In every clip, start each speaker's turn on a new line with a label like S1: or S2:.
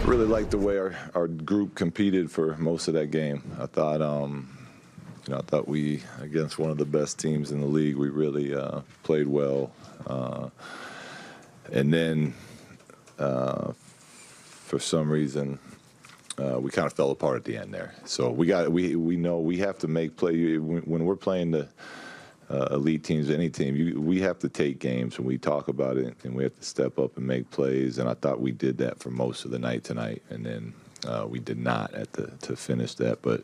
S1: Really liked the way our group competed for most of that game. I thought, I thought we, against one of the best teams in the league, we really played well. And then, for some reason, we kind of fell apart at the end there. So we know we have to make play when we're playing the elite teams, any team. We have to take games, and we talk about it, and we have to step up and make plays. And I thought we did that for most of the night tonight, and then we did not to finish that. But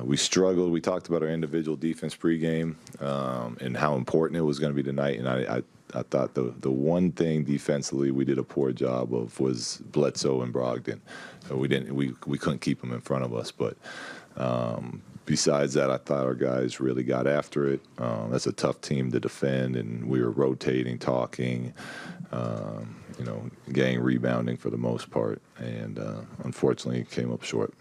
S1: we struggled. We talked about our individual defense pregame and how important it was going to be tonight. And I thought the one thing defensively we did a poor job of was Bledsoe and Brogdon. We couldn't keep them in front of us, but. Besides that, I thought our guys really got after it. That's a tough team to defend, and we were rotating, talking, gang rebounding for the most part, and unfortunately came up short.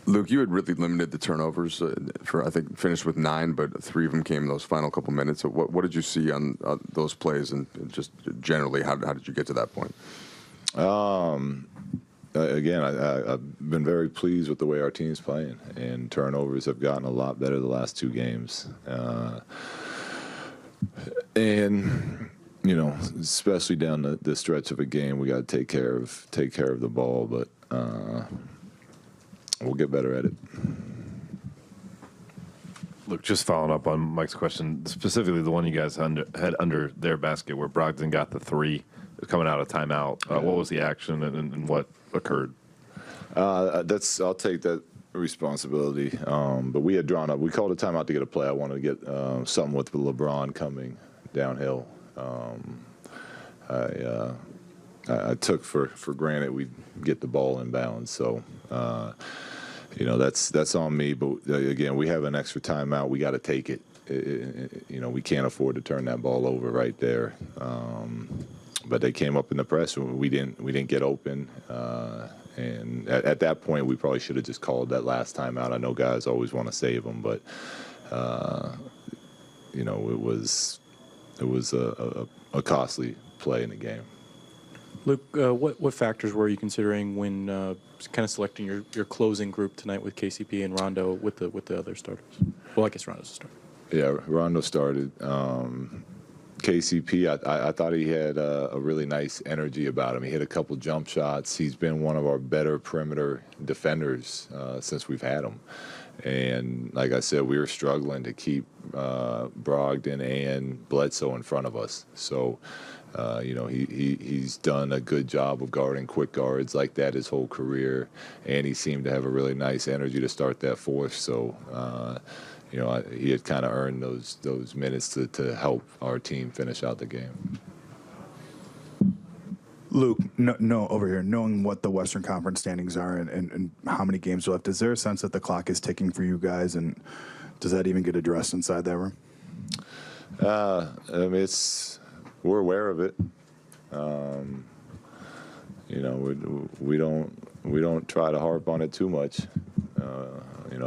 S2: Luke, you had really limited the turnovers I think, finished with 9, but 3 of them came in those final couple minutes. So what did you see on those plays, and just generally, how did you get to that point?
S1: Again, I've been very pleased with the way our team's playing, and turnovers have gotten a lot better the last 2 games. And especially down the stretch of a game, we got to take care of the ball, but we'll get better at it.
S3: Look, just following up on Mike's question, specifically the one you guys had under their basket where Brogdon got the 3 coming out of timeout. What was the action and what occurred?
S1: I'll take that responsibility. But we had drawn up. We called a timeout to get a play. I wanted to get something with LeBron coming downhill. I took for granted we'd get the ball inbounds. So, that's on me. But again, we have an extra timeout. We got to take it. We can't afford to turn that ball over right there. But they came up in the press, and we didn't get open. And at that point, we probably should have just called that last time out. I know guys always want to save them, but it was a costly play in the game.
S4: Luke, what factors were you considering when kind of selecting your closing group tonight with KCP and Rondo with the other starters? Well, I guess Rondo's a starter.
S1: Yeah, Rondo started. KCP, I thought he had a really nice energy about him. He hit a couple jump shots. He's been one of our better perimeter defenders since we've had him. And like I said, we were struggling to keep Brogdon and Bledsoe in front of us. So, he's done a good job of guarding quick guards like that his whole career. And he seemed to have a really nice energy to start that fourth. So, he had kind of earned those minutes to help our team finish out the game.
S5: Luke, no, over here, knowing what the Western Conference standings are and how many games are left, is there a sense that the clock is ticking for you guys, and does that even get addressed inside that room?
S1: We're aware of it. We don't try to harp on it too much.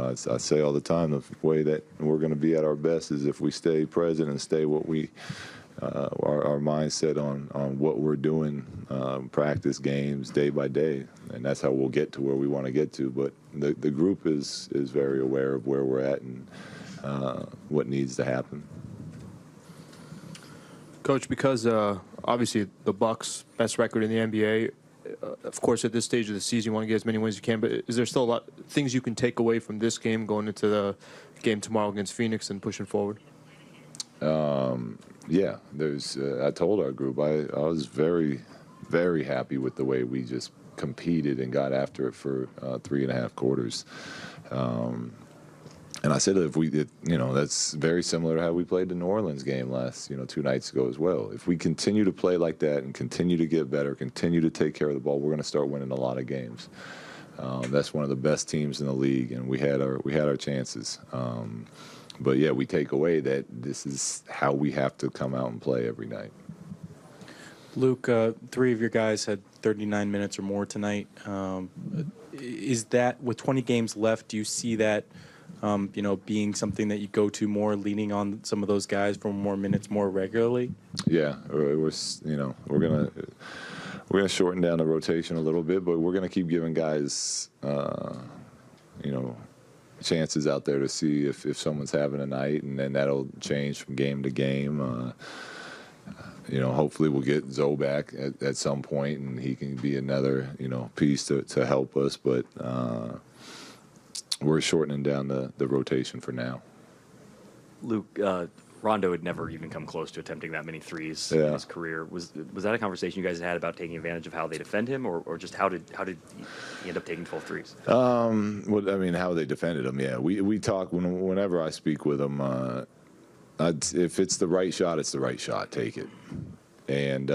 S1: I say all the time, the way that we're going to be at our best is if we stay present and stay what our mindset on what we're doing, practice games day by day, and that's how we'll get to where we want to get to. But the group is very aware of where we're at and what needs to happen.
S6: Coach, because obviously the Bucks' best record in the NBA, of course, at this stage of the season, you want to get as many wins as you can, but is there still a lot of things you can take away from this game going into the game tomorrow against Phoenix and pushing forward?
S1: Yeah, I told our group I was very, very happy with the way we just competed and got after it for 3.5 quarters. And I said, that's very similar to how we played the New Orleans game last, 2 nights ago as well. If we continue to play like that and continue to get better, continue to take care of the ball, we're going to start winning a lot of games. That's one of the best teams in the league, and we had our chances. But yeah, we take away that this is how we have to come out and play every night.
S4: Luke, 3 of your guys had 39 minutes or more tonight. Is that, with 20 games left, do you see that being something that you go to more, leaning on some of those guys for more minutes more regularly?
S1: Yeah, we're gonna We're going to shorten down the rotation a little bit, but we're going to keep giving guys, chances out there to see if someone's having a night, and then that'll change from game to game. Hopefully we'll get Zoe back at some point, and he can be another, piece to help us. But we're shortening down the rotation for now.
S7: Luke, Rondo had never even come close to attempting that many threes in his career. Was that a conversation you guys had about taking advantage of how they defend him, or just how did he end up taking 12 threes?
S1: How they defended him, yeah. We talk whenever I speak with him. If it's the right shot, it's the right shot. Take it. And,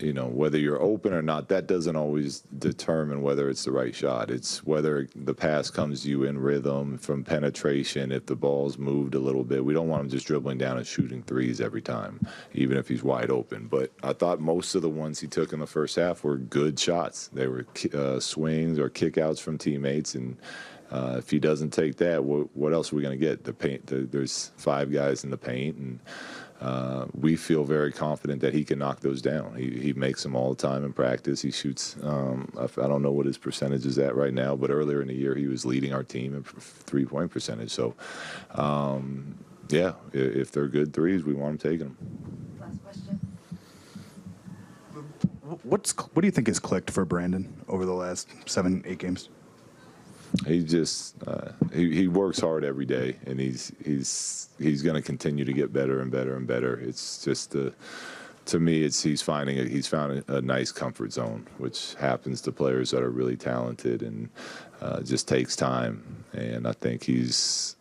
S1: whether you're open or not, that doesn't always determine whether it's the right shot. It's whether the pass comes to you in rhythm from penetration, if the ball's moved a little bit. We don't want him just dribbling down and shooting threes every time, even if he's wide open. But I thought most of the ones he took in the first half were good shots. They were swings or kickouts from teammates, and if he doesn't take that, what else are we going to get? The paint. There's 5 guys in the paint, and we feel very confident that he can knock those down. He makes them all the time in practice. He shoots. I don't know what his percentage is at right now, but earlier in the year he was leading our team in 3-point percentage. So, if they're good threes, we want them taking them.
S8: Last question.
S5: What do you think has clicked for Brandon over the last 7-8 games?
S1: He just he works hard every day, and he's going to continue to get better and better and better. It's just to me, he's found a nice comfort zone, which happens to players that are really talented, and just takes time. And I think he's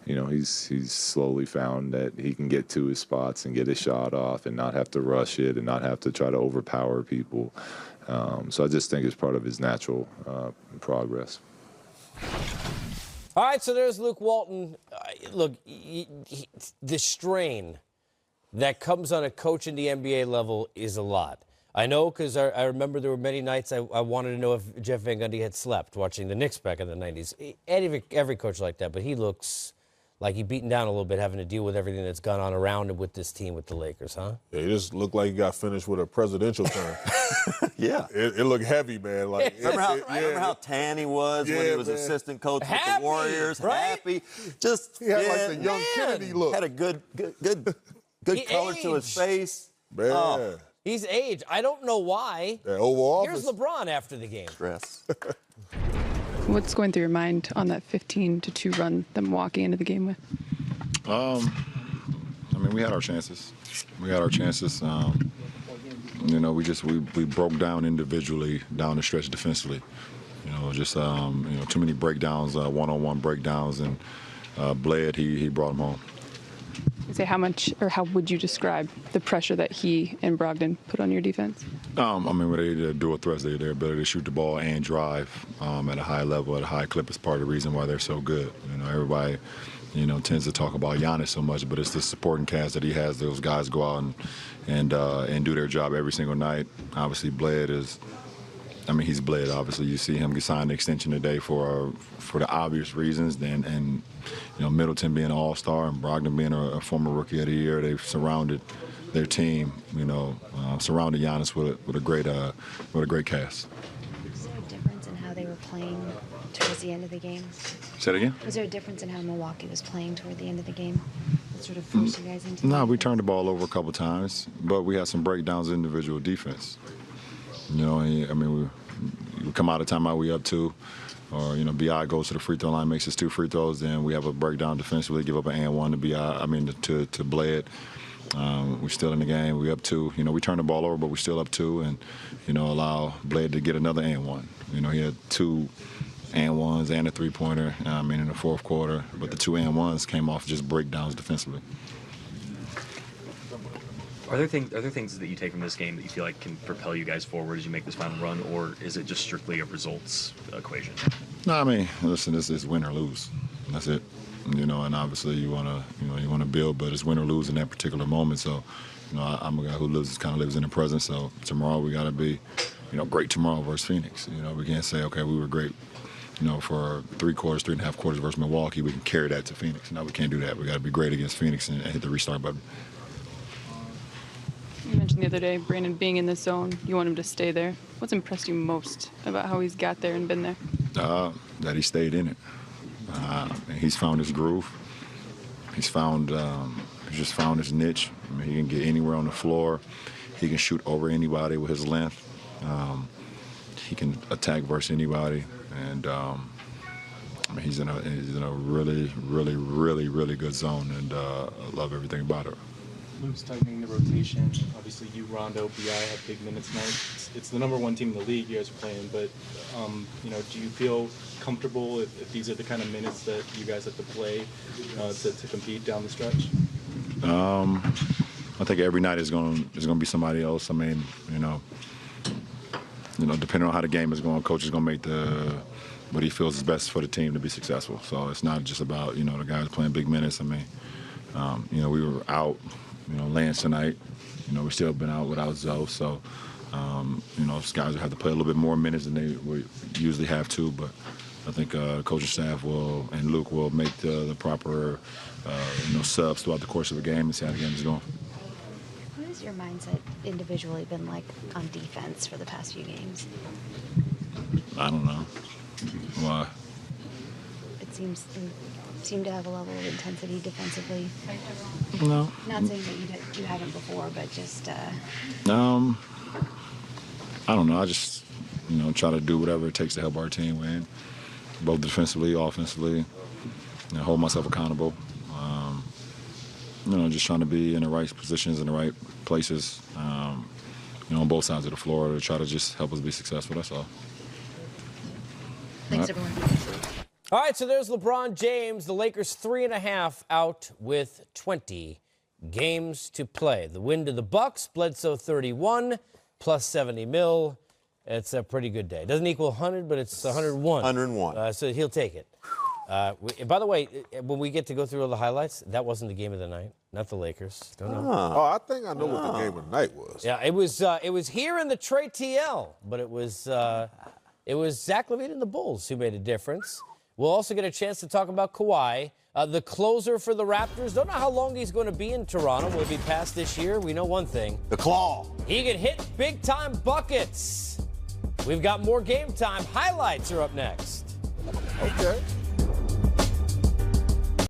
S1: slowly found that he can get to his spots and get his shot off, and not have to rush it, and not have to try to overpower people. So I just think it's part of his natural progress.
S9: All right, so there's Luke Walton. Look, the strain that comes on a coach in the NBA level is a lot. I know, because I remember there were many nights I wanted to know if Jeff Van Gundy had slept watching the Knicks back in the 90s. Every coach like that, but he looks like he's beaten down a little bit, having to deal with everything that's gone on around him with this team, with the Lakers, huh?
S10: Yeah, he just looked like he got finished with a presidential term.
S11: Yeah.
S10: It looked heavy, man. Like
S11: remember how tan he was when he was assistant coach with the Warriors?
S9: Right?
S11: Happy. Just
S10: he had like the young Kennedy look.
S11: Had a good color to his face.
S10: Man.
S11: Oh.
S9: He's aged. I don't know why.
S10: That Oval
S9: Here's
S10: Office.
S9: LeBron after the game.
S11: Stress.
S8: What's going through your mind on that 15-2 run that Milwaukee ended the game with?
S12: We had our chances. We broke down individually down the stretch defensively. Too many breakdowns, one-on-one breakdowns, and Bled, he brought them home.
S8: How would you describe the pressure that he and Brogdon put on your defense?
S12: When they do a threat, their ability to shoot the ball and drive at a high level, at a high clip, is part of the reason why they're so good. Everybody, tends to talk about Giannis so much, but it's the supporting cast that he has. Those guys go out and do their job every single night. Obviously, Bled is. He's Bled. Obviously, you see him sign an extension today for the obvious reasons. And Middleton being an all-star and Brogdon being a former Rookie of the Year, they've surrounded their team. Surrounded Giannis with a great cast.
S13: Was there a difference in how they were playing towards the end of the game?
S12: Say it again?
S13: Was there a difference in how Milwaukee was playing toward the end of the game? That sort of forced you guys into?
S12: No, we turned the ball over a couple times, but we had some breakdowns in individual defense. We come out of timeout, we up 2, or BI goes to the free throw line, makes his 2 free throws, then we have a breakdown defensively, give up an and 1 to BI. To Bled. We're still in the game. We up 2. We turn the ball over, but we're still up 2, and allow Bled to get another and 1. He had 2 and 1s and a 3-pointer. In the fourth quarter, but the 2 and 1s came off just breakdowns defensively.
S7: Are there things that you take from this game that you feel like can propel you guys forward as you make this final run, or is it just strictly a results equation? No,
S12: listen, it's win or lose. That's it. And obviously you want to build, but it's win or lose in that particular moment. So, I'm a guy who lives in the present. So tomorrow we got to be, great tomorrow versus Phoenix. We can't say, okay, we were great, for 3 quarters, 3.5 quarters versus Milwaukee. We can carry that to Phoenix. No, we can't do that. We got to be great against Phoenix and hit the restart button.
S8: You mentioned the other day, Brandon being in the zone, you want him to stay there. What's impressed you most about how he's got there and been there?
S12: That he stayed in it. And he's found his groove. He's just found his niche. I mean, he can get anywhere on the floor. He can shoot over anybody with his length. He can attack versus anybody. And I mean, he's in a really, really, really, really good zone, and I love everything about it.
S4: Luke's tightening the rotation. Obviously, you, Rondo, BI have big minutes tonight. It's the number one team in the league you guys are playing, but do you feel comfortable if these are the kind of minutes that you guys have to play to compete down the stretch?
S12: I think every night is going to be somebody else. I mean, depending on how the game is going, coach is going to make what he feels is best for the team to be successful. So it's not just about the guys playing big minutes. I mean, we were out. Lance tonight, we still been out without Zoe, so, guys will have to play a little bit more minutes than they would usually have to, but I think coaching staff and Luke will make the proper, subs throughout the course of the game and see how the game is going.
S13: What has your mindset individually been like on defense for the past few games?
S12: I don't know. Why?
S13: It seems you seem to have a level of intensity defensively.
S12: No.
S13: Not saying that you haven't before, but just.
S12: I don't know. I just, try to do whatever it takes to help our team win, both defensively, offensively, hold myself accountable. Just trying to be in the right positions, in the right places, on both sides of the floor to try to just help us be successful. That's all.
S13: Thanks, everyone.
S9: All right, so there's LeBron James. The Lakers 3.5 out with 20 games to play. The win to the Bucks, Bledsoe 31, plus 70 mil. It's a pretty good day. Doesn't equal 100, but it's 101.
S11: 101.
S9: So he'll take it. And by the way, when we get to go through all the highlights, that wasn't the game of the night, not the Lakers. Don't know.
S10: Oh, I think I know what the game of the night was.
S9: Yeah, it was here in the Trey TL, but it was Zach LaVine and the Bulls who made a difference. We'll also get a chance to talk about Kawhi, the closer for the Raptors. Don't know how long he's going to be in Toronto. Will he be past this year? We know one thing.
S11: The claw.
S9: He can hit big-time buckets. We've got more Game Time. Highlights are up next.
S10: Okay.